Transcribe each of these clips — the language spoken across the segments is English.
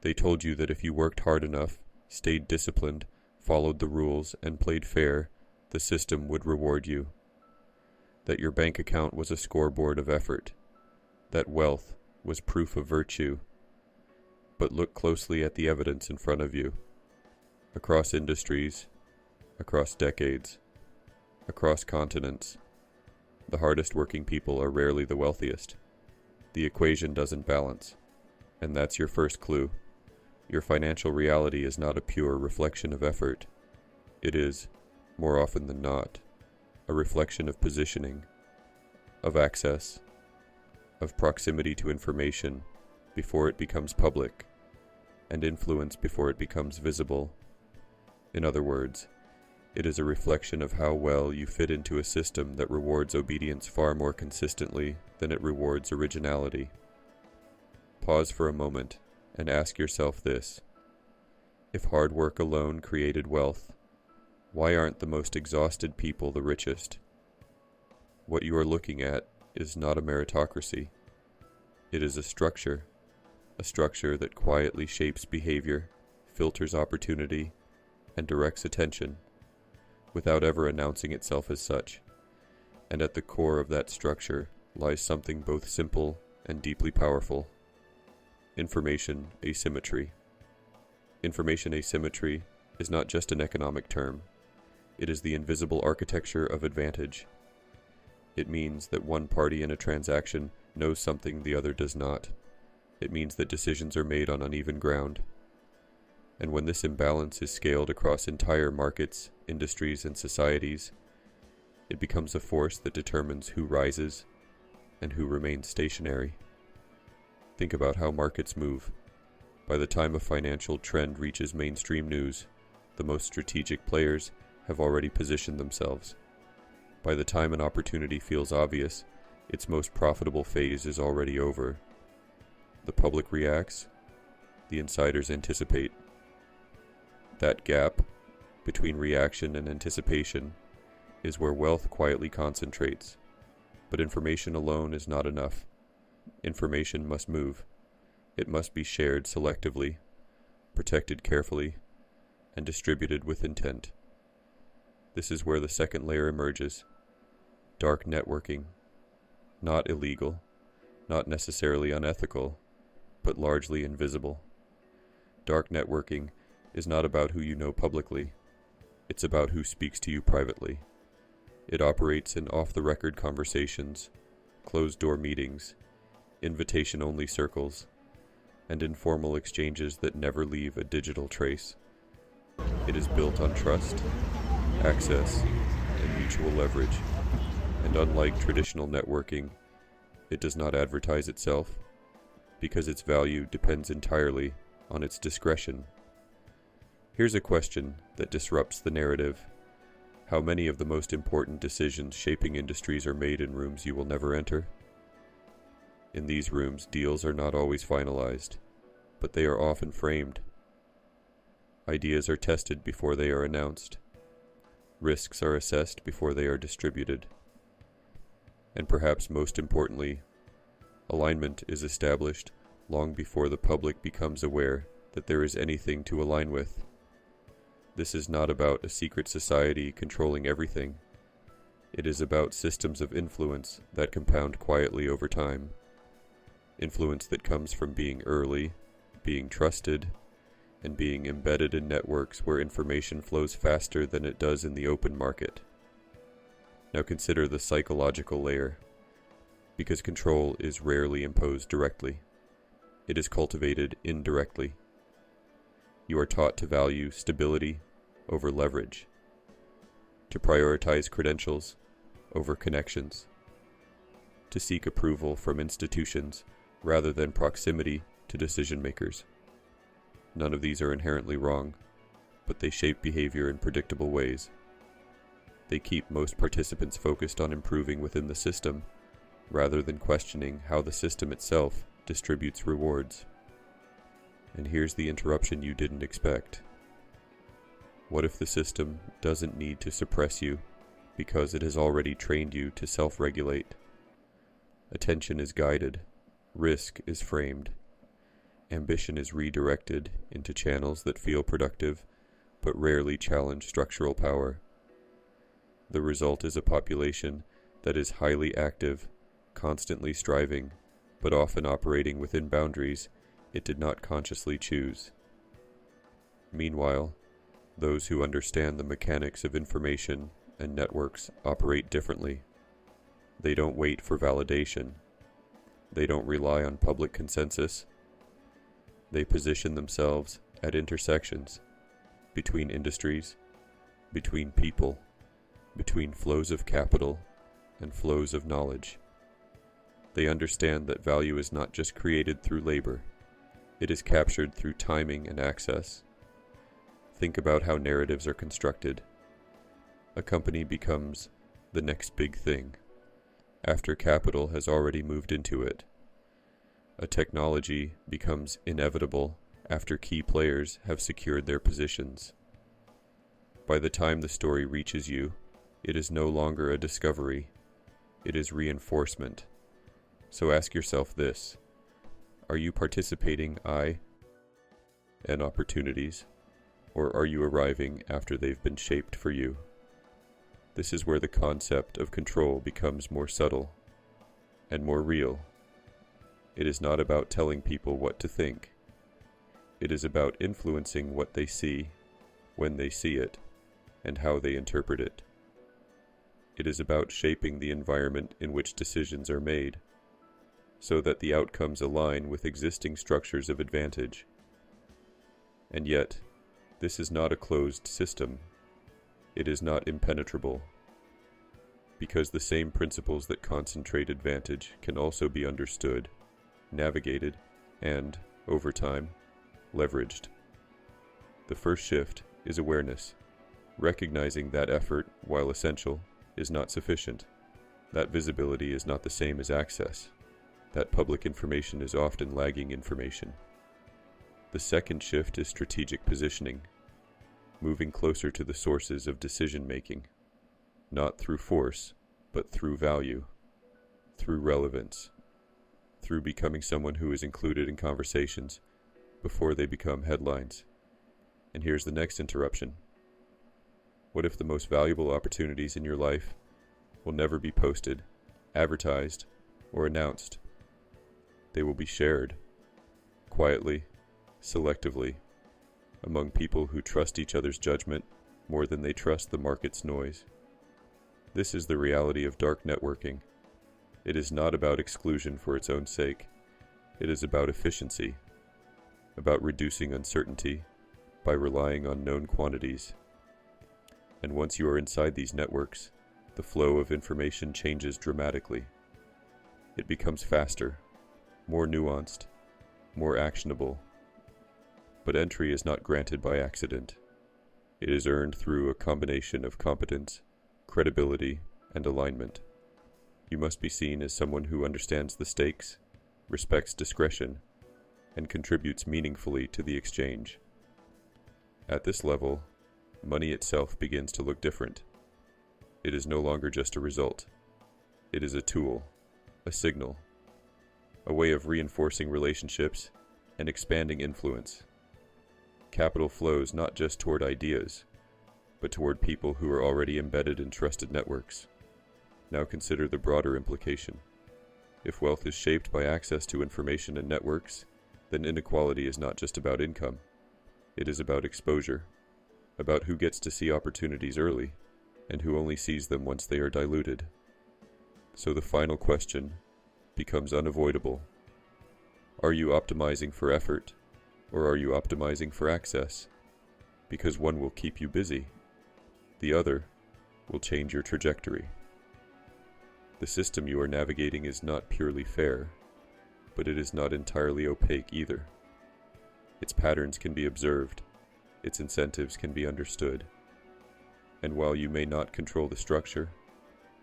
They told you that if you worked hard enough, stayed disciplined, followed the rules, and played fair, the system would reward you. That your bank account was a scoreboard of effort. That wealth was proof of virtue. But look closely at the evidence in front of you. Across industries, across decades, across continents, the hardest working people are rarely the wealthiest. The equation doesn't balance. And that's your first clue. Your financial reality is not a pure reflection of effort. It is, more often than not, a reflection of positioning, of access, of proximity to information before it becomes public, and influence before it becomes visible. In other words, it is a reflection of how well you fit into a system that rewards obedience far more consistently than it rewards originality. Pause for a moment and ask yourself this. If hard work alone created wealth, why aren't the most exhausted people the richest? What you are looking at is not a meritocracy. It is a structure that quietly shapes behavior, filters opportunity, and directs attention, without ever announcing itself as such. And at the core of that structure lies something both simple and deeply powerful. Information asymmetry. Information asymmetry is not just an economic term. It is the invisible architecture of advantage. It means that one party in a transaction knows something the other does not. It means that decisions are made on uneven ground. And when this imbalance is scaled across entire markets, industries, and societies, it becomes a force that determines who rises and who remains stationary. Think about how markets move. By the time a financial trend reaches mainstream news, the most strategic players have already positioned themselves. By the time an opportunity feels obvious, its most profitable phase is already over. The public reacts, the insiders anticipate. That gap between reaction and anticipation is where wealth quietly concentrates. But information alone is not enough. Information must move. It must be shared selectively, protected carefully, and distributed with intent. This is where the second layer emerges. Dark networking. Not illegal, not necessarily unethical, but largely invisible. Dark networking is not about who you know publicly. It's about who speaks to you privately. It operates in off-the-record conversations, closed-door meetings, invitation-only circles, and informal exchanges that never leave a digital trace. It is built on trust, access, and mutual leverage. And unlike traditional networking, it does not advertise itself, because its value depends entirely on its discretion. Here's a question that disrupts the narrative. How many of the most important decisions shaping industries are made in rooms you will never enter? In these rooms, deals are not always finalized, but they are often framed. Ideas are tested before they are announced. Risks are assessed before they are distributed. And perhaps most importantly, alignment is established long before the public becomes aware that there is anything to align with. This is not about a secret society controlling everything. It is about systems of influence that compound quietly over time. Influence that comes from being early, being trusted, and being embedded in networks where information flows faster than it does in the open market. Now consider the psychological layer, because control is rarely imposed directly. It is cultivated indirectly. You are taught to value stability over leverage, to prioritize credentials over connections, to seek approval from institutions rather than proximity to decision makers. None of these are inherently wrong, but they shape behavior in predictable ways. They keep most participants focused on improving within the system, rather than questioning how the system itself distributes rewards. And here's the interruption you didn't expect. What if the system doesn't need to suppress you because it has already trained you to self-regulate? Attention is guided, risk is framed, Ambition is redirected into channels that feel productive, but rarely challenge structural power. The result is a population that is highly active, constantly striving, but often operating within boundaries it did not consciously choose. Meanwhile, those who understand the mechanics of information and networks operate differently. They don't wait for validation. They don't rely on public consensus. They position themselves at intersections between industries, between people, between flows of capital and flows of knowledge. They understand that value is not just created through labor. It is captured through timing and access. Think about how narratives are constructed. A company becomes the next big thing after capital has already moved into it. A technology becomes inevitable after key players have secured their positions. By the time the story reaches you, it is no longer a discovery. It is reinforcement. So ask yourself this: are you participating in opportunities, or are you arriving after they've been shaped for you? This is where the concept of control becomes more subtle and more real. It is not about telling people what to think. It is about influencing what they see, when they see it, and how they interpret it. It is about shaping the environment in which decisions are made, so that the outcomes align with existing structures of advantage. And yet, this is not a closed system. It is not impenetrable, because the same principles that concentrate advantage can also be understood, navigated, and, over time, leveraged. The first shift is awareness, recognizing that effort, while essential, is not sufficient, that visibility is not the same as access, that public information is often lagging information. The second shift is strategic positioning, moving closer to the sources of decision-making, not through force, but through value, through relevance, through becoming someone who is included in conversations before they become headlines. And here's the next interruption. What if the most valuable opportunities in your life will never be posted, advertised, or announced? They will be shared, quietly, selectively, among people who trust each other's judgment more than they trust the market's noise. This is the reality of dark networking. It is not about exclusion for its own sake. It is about efficiency, about reducing uncertainty by relying on known quantities. And once you are inside these networks, the flow of information changes dramatically. It becomes faster, more nuanced, more actionable. But entry is not granted by accident. It is earned through a combination of competence, credibility, and alignment. You must be seen as someone who understands the stakes, respects discretion, and contributes meaningfully to the exchange. At this level, money itself begins to look different. It is no longer just a result. It is a tool, a signal, a way of reinforcing relationships and expanding influence. Capital flows not just toward ideas, but toward people who are already embedded in trusted networks. Now consider the broader implication. If wealth is shaped by access to information and networks, then inequality is not just about income. It is about exposure, about who gets to see opportunities early, and who only sees them once they are diluted. So the final question becomes unavoidable. Are you optimizing for effort, or are you optimizing for access? Because one will keep you busy. The other will change your trajectory. The system you are navigating is not purely fair, but it is not entirely opaque either. Its patterns can be observed, its incentives can be understood. And while you may not control the structure,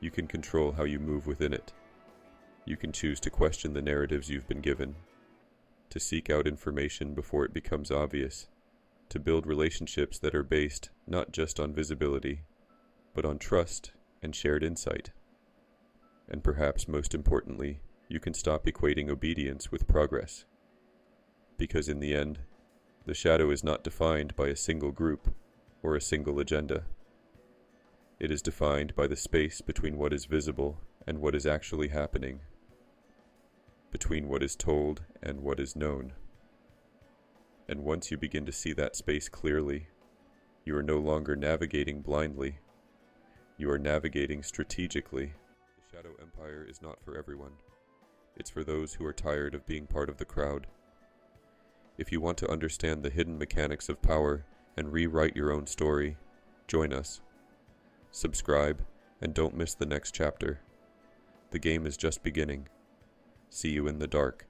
you can control how you move within it. You can choose to question the narratives you've been given, to seek out information before it becomes obvious, to build relationships that are based not just on visibility, but on trust and shared insight. And perhaps most importantly, you can stop equating obedience with progress. Because in the end, the shadow is not defined by a single group or a single agenda. It is defined by the space between what is visible and what is actually happening, between what is told and what is known. And once you begin to see that space clearly, you are no longer navigating blindly. You are navigating strategically. The Shadow Empire is not for everyone. It's for those who are tired of being part of the crowd. If you want to understand the hidden mechanics of power and rewrite your own story, join us. Subscribe, and don't miss the next chapter. The game is just beginning. See you in the dark.